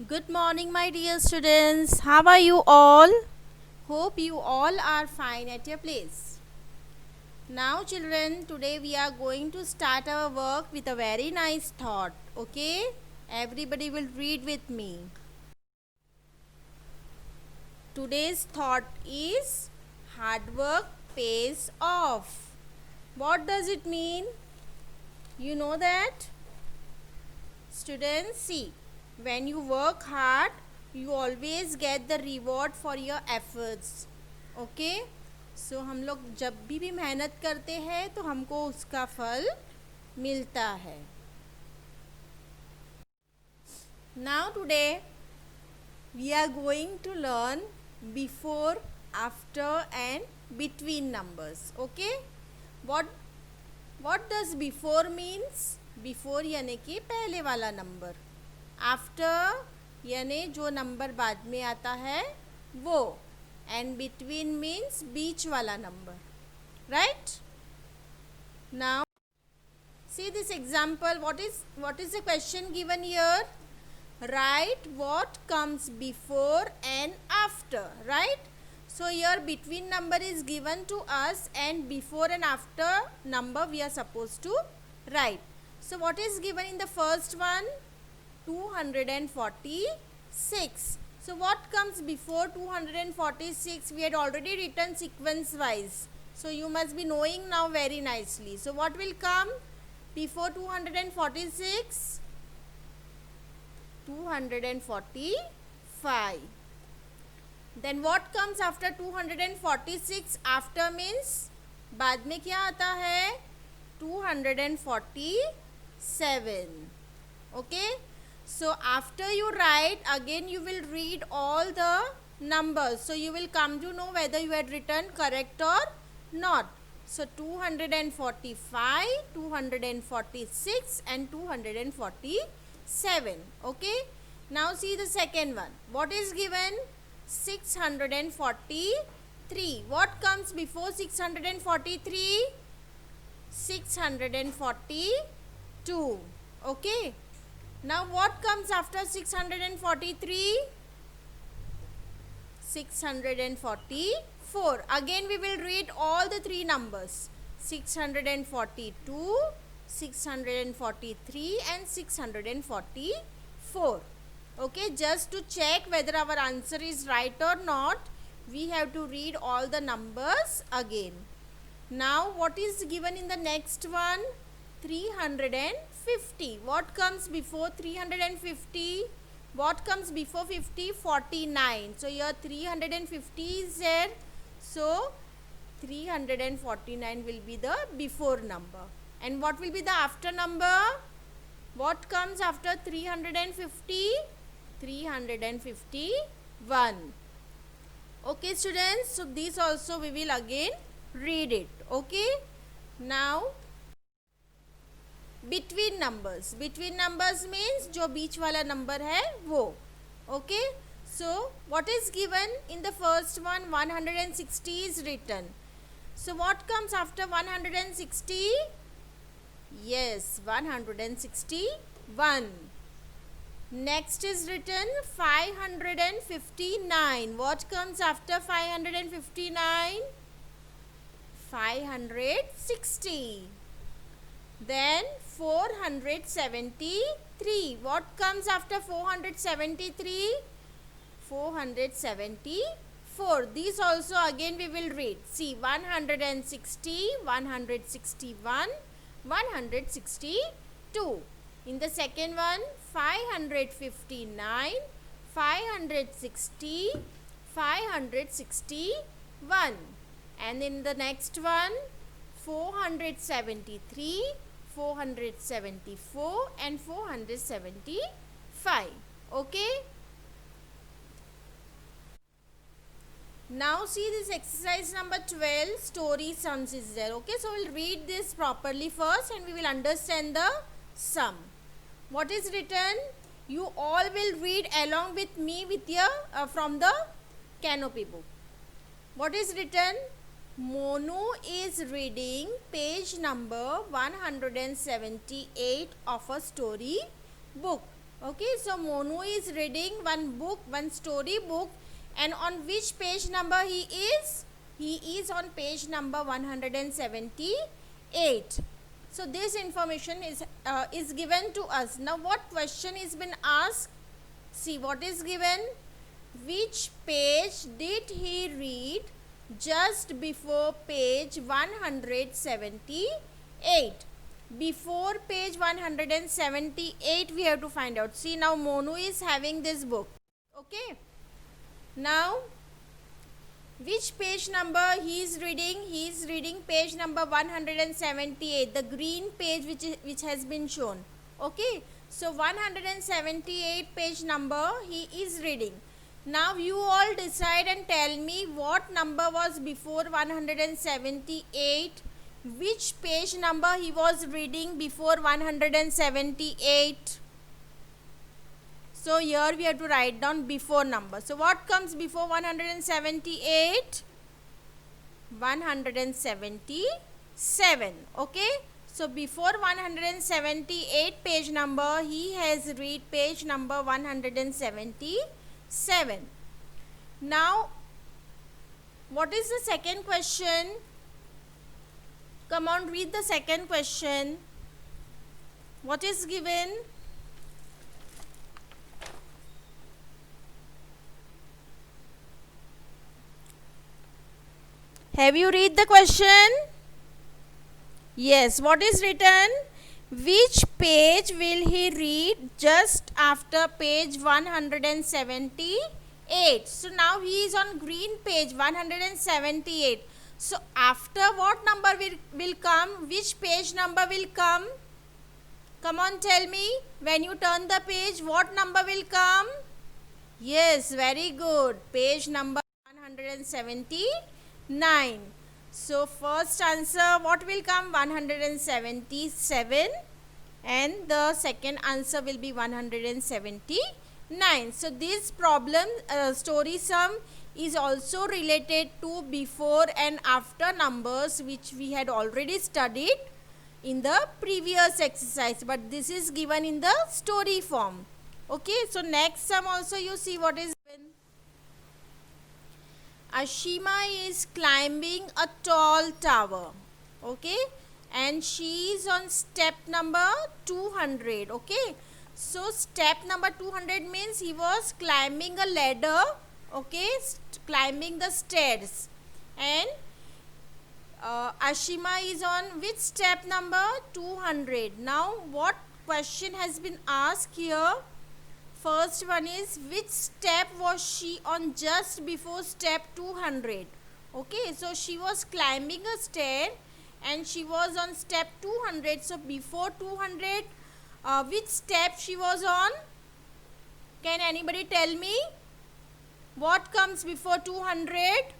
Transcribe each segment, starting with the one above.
Good morning, my dear students. How are you all? Hope you all are fine at your place. Now, children, today we are going to start our work with a very nice thought. Okay? Everybody will read with me. Today's thought is hard work pays off. What does it mean? You know that? Students, see, when you work hard, you always get the reward for your efforts. Okay so हम लोग जब भी मेहनत करते हैं तो हमको उसका फल मिलता है. Now today we are going to learn before, after and between numbers. Okay? What does before means? Before यानी कि पहले वाला नंबर. आफ्टर यानी जो नंबर बाद में आता है वो. एंड बिटवीन मीन्स बीच वाला number. Right? Now see this example. What is the question given here? Write what comes before and after. Right? So here between number is given to us and before and after number we are supposed to write. So what is given in the first one? 246. So what comes before 246? We had already written sequence wise. So you must be knowing now very nicely. So what will come before 246? 245. Then what comes after 246? After means बाद में क्या आता है? 247. Okay? So after you write, again you will read all the numbers. So you will come to know whether you had written correct or not. So 245, 246 and 247. Okay? Now see the second one. What is given? 643. What comes before 643? 642. Okay? Now what comes after 643? 644. Again we will read all the three numbers. 642, 643 and 644. Okay, just to check whether our answer is right or not, we have to read all the numbers again. Now what is given in the next one? 350. What comes before 350? What comes before 50? 49. So here 350 is there. So 349 will be the before number. And what will be the after number? What comes after 350? 351. Okay students, so this also we will again read it. Okay? Now between numbers. Between numbers means जो बीच वाला number है वो. Okay? So what is given in the first one? 160 is written. So what comes after 160? Yes, 161. Next is written 559. What comes after 559? 560. Then 473. What comes after 473? 474. These also again we will read. See, 160, 161, 162. In the second one, 559, 560, 561. And in the next one, 473, 474 and 475. Okay? Now see this exercise number 12, story sums is there. Okay, so we'll read this properly first and we will understand the sum. What is written? You all will read along with me with your from the canopy book. What is written? Monu is reading page number 178 of a story book. Okay, so Monu is reading one book, one story book, and on which page number he is? He is on page number 178. So this information is given to us. Now what question is been asked? See what is given. Which page did he read just before page 178? Before page 178 we have to find out. See, now Monu is having this book. Okay. Now which page number he is reading? He is reading page number 178, the green page which has been shown. Okay. So 178 page number he is reading. Now you all decide and tell me what number was before 178. Which page number he was reading before 178? So here we have to write down before number. So what comes before 178? 177. Okay. So before 178 page number, he has read page number 177. Now what is the second question? Come on, read the second question. What is given? Have you read the question? Yes, what is written? Which page will he read just after page 178? So now he is on green page 178. So after what number will come? Which page number will come? Come on, tell me. When you turn the page, what number will come? Yes, very good. Page number 179. So first answer, what will come? 177. And the second answer will be 179. So this problem, story sum, is also related to before and after numbers, which we had already studied in the previous exercise, but this is given in the story form. Okay, so next sum also you see what is given. Ashima is climbing a tall tower. Okay, and she is on step number 200. Okay, so step number 200 means he was climbing a ladder. Okay, climbing the stairs, and Ashima is on which step number? 200. Now what question has been asked here? First one is, which step was she on just before step 200? Okay, so she was climbing a stair and she was on step 200. So before 200, which step she was on? Can anybody tell me? What comes before 200?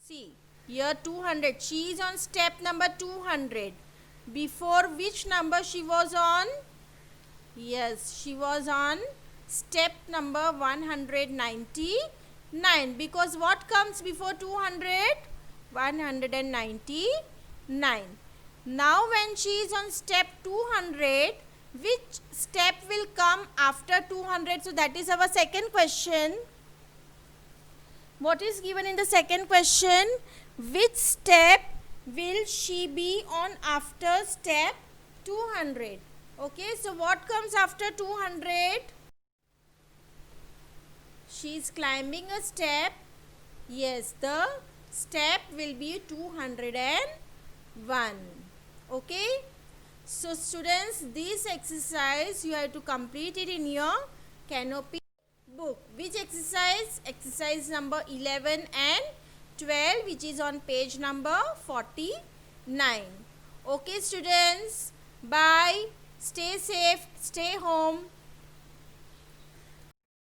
See, here 200. She is on step number 200. Before which number she was on? Yes, she was on step number 199. Because what comes before 200? 199. Now when she is on step 200, which step will come after 200? So that is our second question. What is given in the second question? Which step will she be on after step 200? Okay, so what comes after 200? She is climbing a step. Yes, the step will be 201. Okay. So students, this exercise you have to complete it in your Canopy book. Which exercise? Exercise number 11 and 12, which is on page number 49. Okay students, bye. Stay safe, stay home.